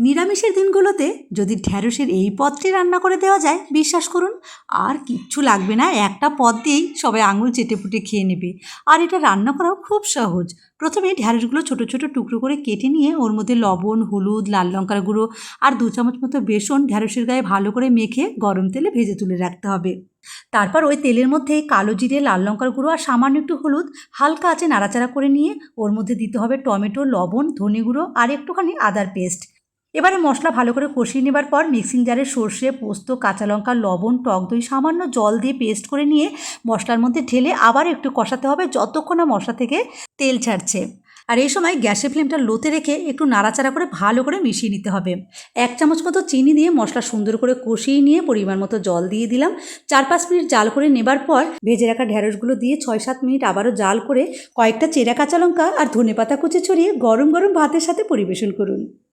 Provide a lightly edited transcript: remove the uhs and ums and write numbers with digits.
নিরামিষের দিনগুলোতে যদি ঢ্যাঁড়সের এই পদটি রান্না করে দেওয়া যায়, বিশ্বাস করুন আর কিচ্ছু লাগবে না। একটা পদ দিয়েই সবাই আঙুল চেটেপুটে খেয়ে নেবে। আর এটা রান্না করাও খুব সহজ। প্রথমে ঢ্যাঁড়সগুলো ছোট ছোট টুকরো করে কেটে নিয়ে ওর মধ্যে লবণ, হলুদ, লাল লঙ্কার গুঁড়ো আর 2 চামচ মতো বেসন ঢ্যাঁড়সের গায়ে ভালো করে মেখে গরম তেলে ভেজে তুলে রাখতে হবে। তারপর ওই তেলের মধ্যে কালো জিরে, লাল লঙ্কার গুঁড়ো আর সামান্য একটু হলুদ হালকা আঁচে নাড়াচাড়া করে নিয়ে ওর মধ্যে দিতে হবে টমেটো, লবণ, ধনে গুঁড়ো আর একটুখানি আদার পেস্ট। এবারে মশলা ভালো করে কষিয়ে নেবার পর মিক্সিং জারে সর্ষে, পোস্ত, কাঁচা লঙ্কা, লবণ, টক দই সামান্য জল দিয়ে পেস্ট করে নিয়ে মশলার মধ্যে ঢেলে আবার একটু কষাতে হবে যতক্ষণ না মশলা থেকে তেল ছাড়ছে। আর এই সময় গ্যাসের ফ্লেমটা লোতে রেখে একটু নাড়াচাড়া করে ভালো করে মিশিয়ে নিতে হবে। 1 চামচ মতো চিনি দিয়ে মশলা সুন্দর করে কষিয়ে নিয়ে পরিমাণ মতো জল দিয়ে দিলাম। 4-5 মিনিট জাল করে নেবার পর ভেজে রাখা ঢ্যাঁড়সগুলো দিয়ে 6-7 মিনিট আবারও জাল করে কয়েকটা চেরা কাঁচা লঙ্কা আর ধনেপাতা কুচি ছড়িয়ে গরম গরম ভাতের সাথে পরিবেশন করুন।